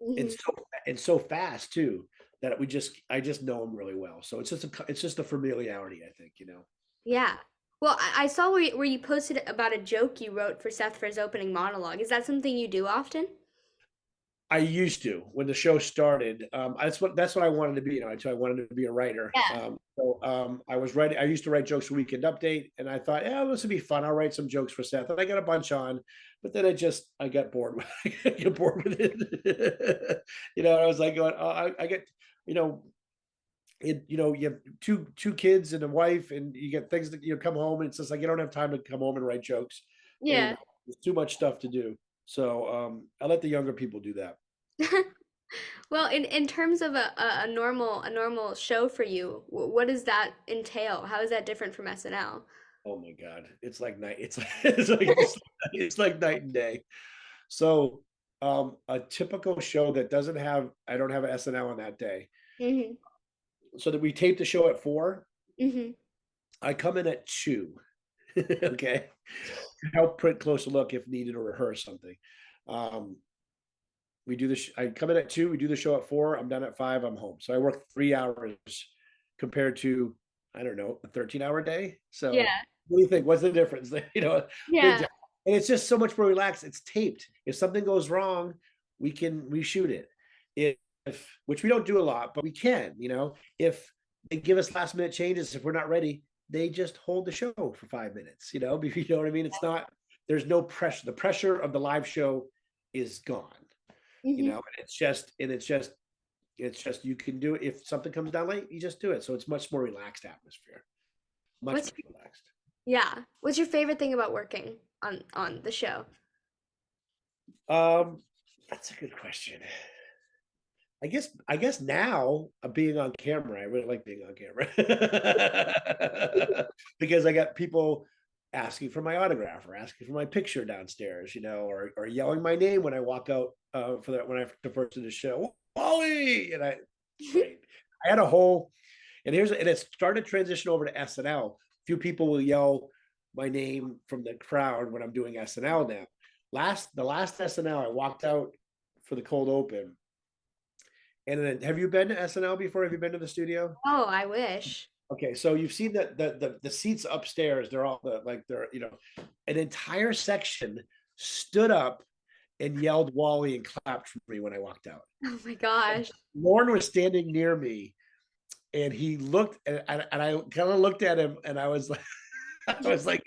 and Hmm. so fast too that I just know him really well. So it's just a familiarity, I think, Yeah. Well, I saw where you posted about a joke you wrote for Seth for his opening monologue. Is that something you do often? I used to when the show started. That's what I wanted to be. I wanted to be a writer. Yeah. I was writing. I used to write jokes for Weekend Update, and I thought, yeah, this would be fun. I'll write some jokes for Seth, and I got a bunch on. But then I got bored. I get bored with it. I was like going, I get, you know, you have two kids and a wife, and you get things that come home, and it's just like you don't have time to come home and write jokes Yeah. anymore. There's too much stuff to do. So I let the younger people do that. Well, in terms of a normal show for you, what does that entail? How is that different from SNL? Oh my God. It's like night. It's like night and day. So a typical show that doesn't have I don't have an SNL on that day. Hmm. So that we tape the show at 4. Hmm. I come in at 2. Okay. To help print closer look if needed or rehearse something. Um we do this. I come in at 2, we do the show at 4, I'm done at 5, I'm home. So I work 3 hours compared to, I don't know, a 13-hour day. So Yeah. what do you think? What's the difference? Big Yeah. time. And it's just so much more relaxed. It's taped. If something goes wrong, we can reshoot it. If which we don't do a lot, but we can, if they give us last minute changes, if we're not ready, they just hold the show for 5 minutes, you know what I mean? It's not, there's no pressure. The pressure of the live show is gone, Hmm. and it's just you can do it. If something comes down late, you just do it. So it's much more relaxed atmosphere. Much What's more relaxed. yeah? What's your favorite thing about working on the show? Um, that's a good question. I guess now being on camera, I really like being on camera because I got people asking for my autograph or asking for my picture downstairs, or yelling my name when I walk out for that when I the first of the show, Wally, and it's great. I had a whole and it started to transition over to SNL. A few people will yell my name from the crowd when I'm doing SNL now. The last SNL, I walked out for the cold open. And then, have you been to SNL before? Have you been to the studio? Oh, I wish. Okay, so you've seen the seats upstairs. They're all they're an entire section stood up and yelled Wally and clapped for me when I walked out. Oh my gosh. Lauren was standing near me, and he looked, and I kind of looked at him, and I was like, I was like,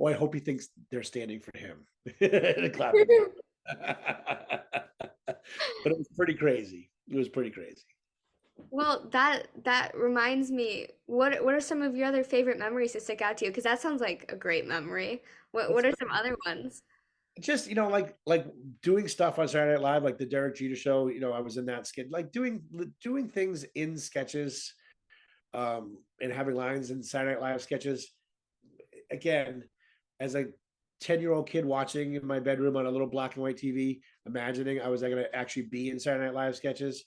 oh, I hope he thinks they're standing for him and clapping. But it was pretty crazy. It was pretty crazy. Well, that reminds me, what are some of your other favorite memories that stick out to you? Because that sounds like a great memory. What It's are some other ones? just like doing stuff on Saturday Night Live, like the Derek Jeter show. I was in that skit, like doing things in sketches, and having lines in Saturday Night Live sketches. Again, as a 10-year-old kid watching in my bedroom on a little black and white TV, imagining I was going to actually be in Saturday Night Live sketches.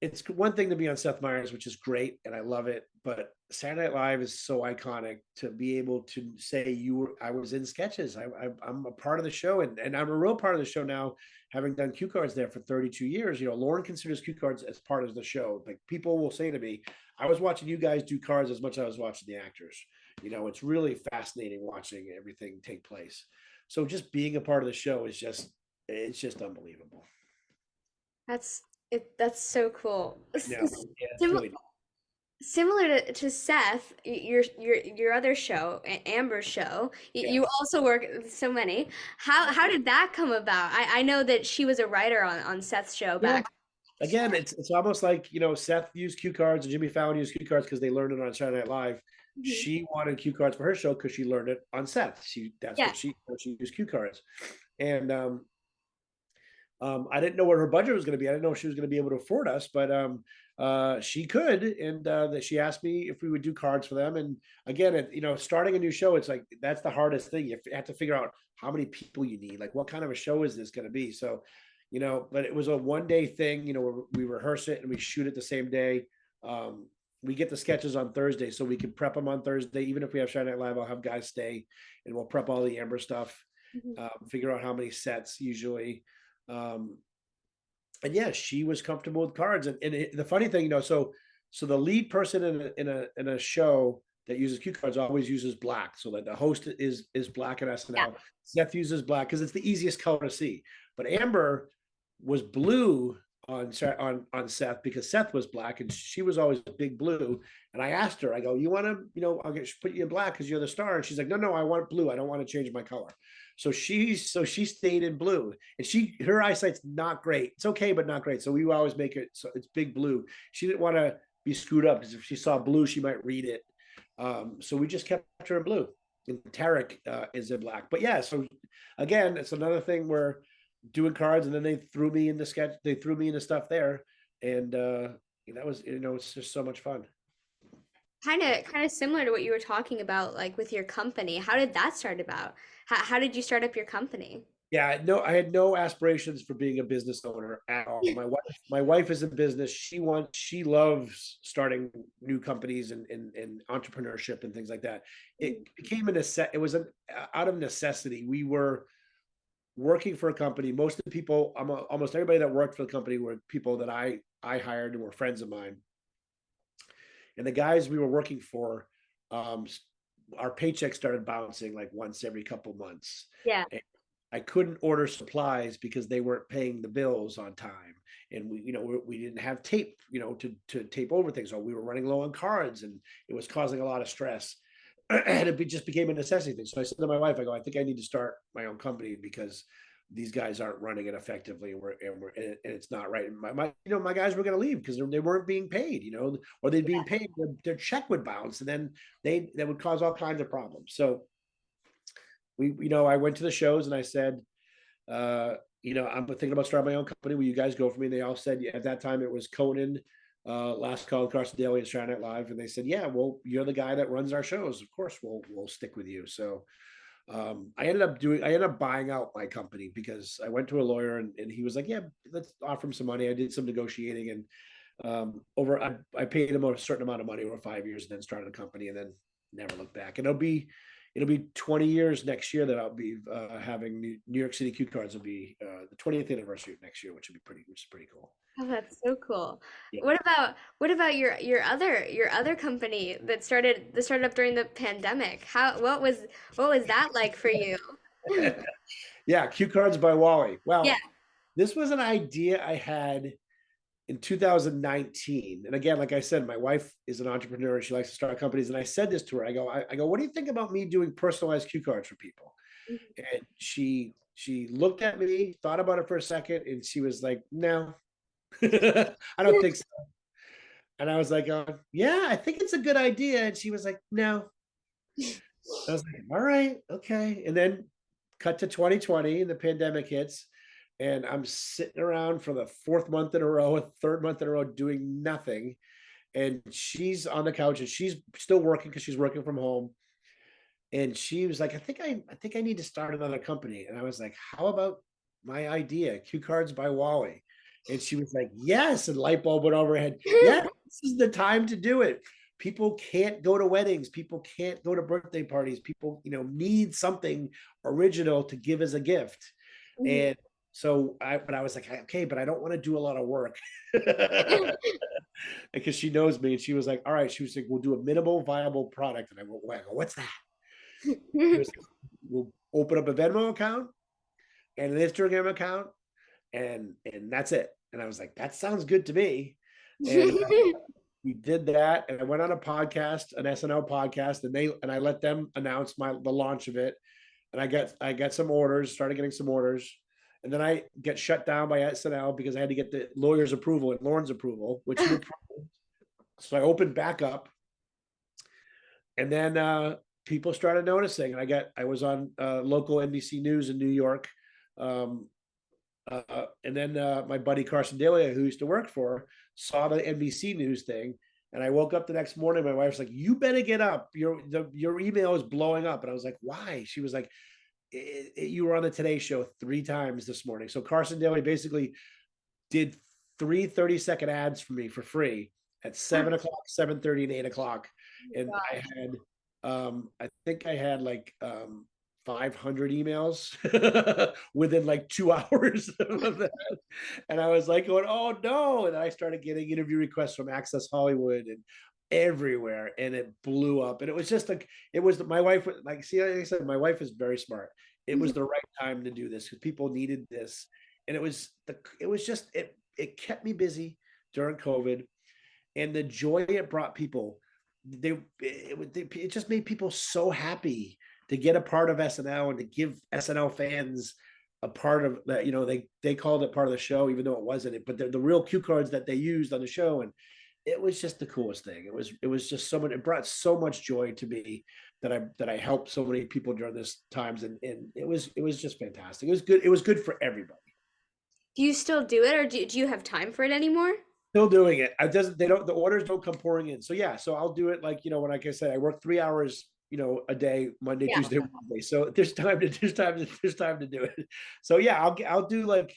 It's one thing to be on Seth Meyers, which is great, and I love it. But Saturday Night Live is so iconic to be able to say I was in sketches. I'm a part of the show, and I'm a real part of the show now, having done cue cards there for 32 years. Lauren considers cue cards as part of the show. Like people will say to me, I was watching you guys do cards as much as I was watching the actors. It's really fascinating watching everything take place. So just being a part of the show it's just unbelievable. That's so cool. Yeah, it's Sim really Similar to Seth, your other show, Amber's show, yeah. you also work with so many. How did that come about? I know that she was a writer on Seth's show Yeah. back. Again, it's almost like Seth used cue cards and Jimmy Fallon used cue cards because they learned it on Saturday Night Live. Mhm. She wanted cue cards for her show because she learned it on Seth. That's Yeah. what she used cue cards, and I didn't know what her budget was going to be. I didn't know if she was going to be able to afford us, but she could, and that she asked me if we would do cards for them. And again, starting a new show, it's like that's the hardest thing. You have to figure out how many people you need, like what kind of a show is this going to be. So, but it was a 1 day thing. We rehearse it and we shoot it the same day. We get the sketches on Thursday, so we can prep them on Thursday. Even if we have Saturday Night Live, I'll have guys stay, and we'll prep all the Amber stuff. Mhm. Figure out how many sets usually. Um, and yeah, she was comfortable with cards. And the funny thing, so the lead person in a show that uses cue cards always uses black. So that the host is black at Yeah. SNL. Seth uses black because it's the easiest color to see. But Amber was blue on Seth because Seth was black and she was always big blue. And I asked her, I go, you want to, I'll put you in black because you're the star. And she's like, no, no, I want blue. I don't want to change my color. So she stayed in blue, and her eyesight's not great. It's okay, but not great. So we always make it so it's big blue. She didn't want to be screwed up because if she saw blue, she might read it. So we just kept her in blue. And Tarek is in black. But yeah, so again, it's another thing where doing cards, and then they threw me into stuff there, and that was it's just so much fun. Kind of similar to what you were talking about, like with your company. How did that start about? How did you start up your company? Yeah, no, I had no aspirations for being a business owner at all. My wife is in business. She loves starting new companies and entrepreneurship and things like that. It became it was out of necessity. We were working for a company. Most of the people, almost everybody that worked for the company were people that I hired and were friends of mine. And the guys we were working for, our paycheck started bouncing like once every couple months. Yeah. And I couldn't order supplies because they weren't paying the bills on time. And we didn't have tape, to tape over things. So we were running low on cards, and it was causing a lot of stress. And it just became a necessity thing. So I said to my wife, I go, I think I need to start my own company because these guys aren't running it effectively, and it's not right. And my guys were going to leave because they weren't being paid, or they'd being paid, their check would bounce, and then that would cause all kinds of problems. So I went to the shows and I said, I'm thinking about starting my own company. Will you guys go for me? And they all said, yeah. At that time, it was Conan, Last Call, Carson Daly, and Saturday Night Live, and they said, yeah, well, you're the guy that runs our shows. Of course, we'll stick with you. So I ended up buying out my company because I went to a lawyer, and he was like, yeah, let's offer him some money. I did some negotiating, and I paid him a certain amount of money over 5 years, and then started a company, and then never looked back. And it'll be 20 years next year that I'll be having New York City Cue Cards will be the 20th anniversary of next year, which is pretty cool. Oh, that's so cool. Yeah. What about your other company that started up during the pandemic? What was that like for you? Yeah, Cue Cards by Wally. Yeah. Well, this was an idea I had in 2019. And again, like I said, my wife is an entrepreneur. She likes to start companies. And I said this to her. I go, what do you think about me doing personalized cue cards for people? And she looked at me, thought about it for a second, and she was like, no, I don't think so. And I was like, yeah, I think it's a good idea. And she was like, no. I was like, all right, okay. And then cut to 2020, and the pandemic hits, and I'm sitting around for the fourth month in a row, a third month in a row, doing nothing. And she's on the couch, and she's still working because she's working from home. And she was like, I think I need to start another company. And I was like, how about my idea, Cue Cards by Wally? And she was like, yes. And light bulb went over her head. Yeah, this is the time to do it. People can't go to weddings. People can't go to birthday parties. People, need something original to give as a gift. Mhm. And but I was like, okay, but I don't want to do a lot of work because she knows me. And she was like, all right. She was like, we'll do a minimal viable product. And I go, what's that? She was like, we'll open up a Venmo account and an Instagram account, and that's it. And I was like, that sounds good to me. And we did that, and I went on a podcast, an SNL podcast, and I let them announce the launch of it. And I got some orders, started getting some orders, and then I get shut down by SNL because I had to get the lawyer's approval and Lauren's approval, which you approved. So I opened back up, and then people started noticing, and I was on local NBC News in New York. And then my buddy Carson Daly, who used to work for, saw the NBC News thing. And I woke up the next morning. My wife's like, "You better get up. Your email is blowing up." And I was like, "Why?" She was like, "You were on the Today Show 3 times this morning." So Carson Daly basically did 3 30-second ads for me for free at 7 o'clock, 7:30, and 8 o'clock. And I think I had like 500 emails within like 2 hours of that. And I was like going, oh no. And I started getting interview requests from Access Hollywood and everywhere. And it blew up. And it was just like, my wife, like, see, like I said, my wife is very smart. It was the right time to do this because people needed this. and it was just it kept me busy during COVID, and the joy it brought people. It just made people so happy to get a part of SNL and to give SNL fans a part of that. They called it part of the show, even though it wasn't. But the real cue cards that they used on the show, and it was just the coolest thing. It was just so much. It brought so much joy to me that I helped so many people during this times, and it was just fantastic. It was good. It was good for everybody. Do you still do it, or do you have time for it anymore? Still doing it. I doesn't. They don't. The orders don't come pouring in. So yeah. So I'll do it like I said, I work 3 hours a day, Monday, Yeah. Tuesday, Wednesday. So there's time to do it. So yeah, I'll do like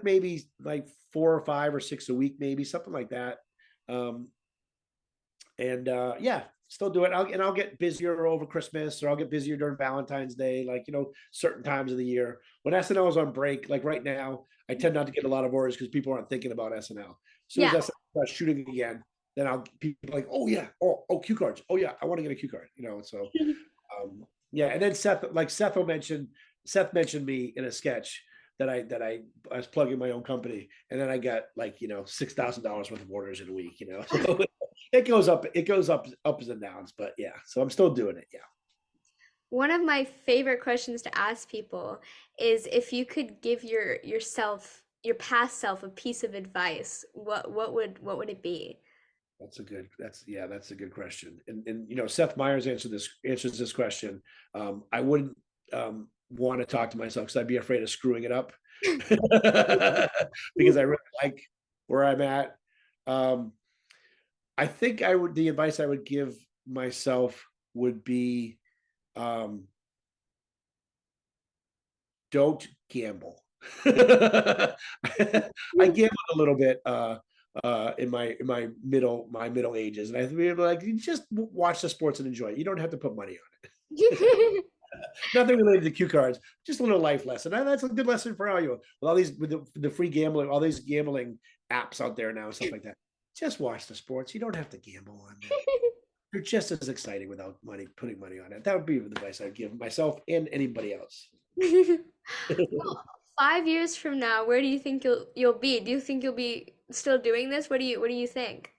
maybe like 4 or 5 or 6 a week, maybe something like that. Um, and yeah, still do it. I'll get busier over Christmas, or I'll get busier during Valentine's Day, certain times of the year when SNL is on break. Like right now, I tend not to get a lot of orders because people aren't thinking about SNL. As soon as Yeah. SNL starts shooting again, then I'll people like, oh yeah, oh cue cards, oh yeah, I want to get a cue card. So yeah, and then Seth mentioned me in a sketch that I was plugging my own company, and then I got $6,000 worth of orders in a week. So it goes up and downs, but yeah. So I'm still doing it. Yeah. One of my favorite questions to ask people is if you could give your past self a piece of advice, what would it be? That's a good question. And Seth Meyers answers this question. I wouldn't want to talk to myself because I'd be afraid of screwing it up because I really like where I'm at. Um, I think the advice I would give myself would be, um, don't gamble. I gambled a little bit in my middle ages, and I think like, you just watch the sports and enjoy it. You don't have to put money on it. Nothing related to cue cards, just a little life lesson. And that's a good lesson for all you with all these with the free gambling, all these gambling apps out there now, and stuff like that. Just watch the sports. You don't have to gamble on them. They're just as exciting without putting money on it. That would be the advice I'd give myself and anybody else. Well, 5 years from now, where do you think you'll be? Do you think you'll be still doing this? What do you think?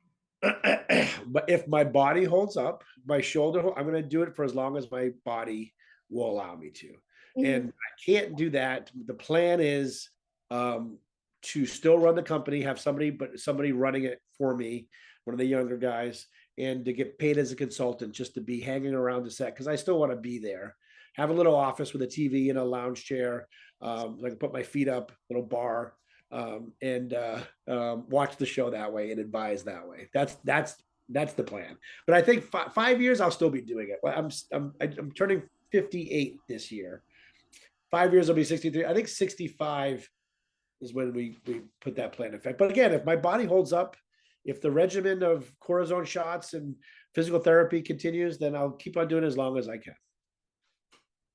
But if my body holds up, my shoulder, I'm going to do it for as long as my body will allow me to. And Mhm. I can't do that. The plan is to still run the company, have somebody running it for me, one of the younger guys, and to get paid as a consultant, just to be hanging around the set because I still want to be there. Have a little office with a TV and a lounge chair. I can put my feet up, little bar, and watch the show that way and advise that way. That's the plan. But I think 5 years I'll still be doing it. I'm turning 58 this year. 5 years I'll be 63. I think 65 is when we put that plan in effect. But again, if my body holds up, if the regimen of cortisone shots and physical therapy continues, then I'll keep on doing it as long as I can.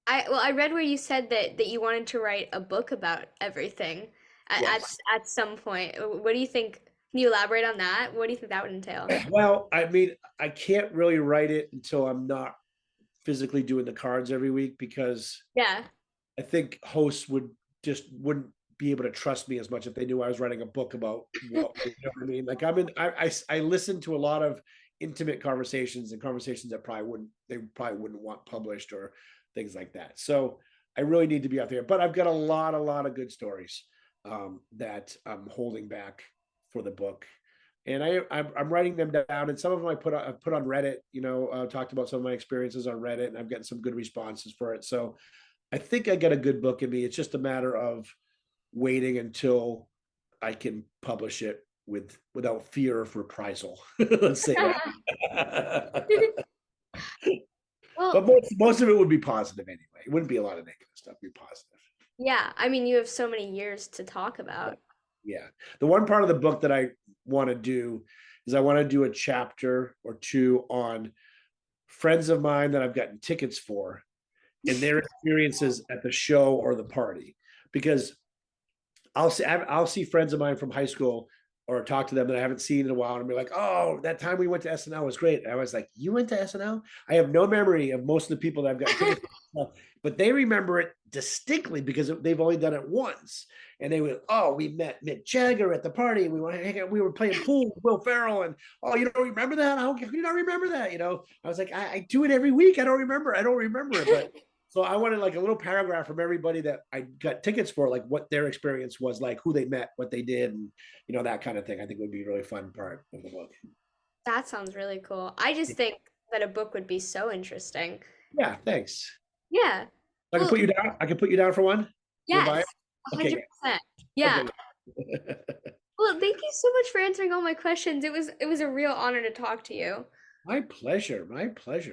I read where you said that you wanted to write a book about everything at, at Yes. at some point. What do you think? Can you elaborate on that? What do you think that would entail? Well, I mean, I can't really write it until I'm not physically doing the cards every week because Yeah. I think hosts wouldn't be able to trust me as much if they knew I was writing a book about what I mean. Like I listen to a lot of intimate conversations and conversations that they probably wouldn't want published or things like that. So I really need to be out there. But I've got a lot of good stories that I'm holding back for the book. And I'm writing them down, and some of them I've put on Reddit. Talked about some of my experiences on Reddit, and I've gotten some good responses for it. So I think I got a good book in me. It's just a matter of waiting until I can publish it without fear of reprisal. Let's say that. Well, But most of it would be positive anyway. It wouldn't be a lot of negative stuff. It'd be positive. yeah. I mean, you have so many years to talk Yeah. about. Yeah. The one part of the book that I want to do is I want to do a chapter or two on friends of mine that I've gotten tickets for and their experiences at the show or the party. Because I'll see friends of mine from high school or talk to them that I haven't seen in a while and be like, oh, that time we went to SNL was great. And I was like, you went to SNL? I have no memory of most of the people that I've gotten tickets for, but they remember it distinctly because they've only done it once. And they went, oh, we met Mick Jagger at the party. We went hang out, we were playing pool with Will Ferrell, and oh, you don't remember that? How can you not remember that? I was like, I do it every week. I don't remember it, but so I wanted like a little paragraph from everybody that I got tickets for, like what their experience was like, who they met, what they did, and that kind of thing. I think would be a really fun part of the book. That sounds really cool. I just think that a book would be so interesting. Yeah, thanks. Yeah. I can Well, put you down. I can put you down for one. You want to buy yes, it? Okay. 100%. Yeah. Okay. Well, thank you so much for answering all my questions. It was a real honor to talk to you. My pleasure. My pleasure.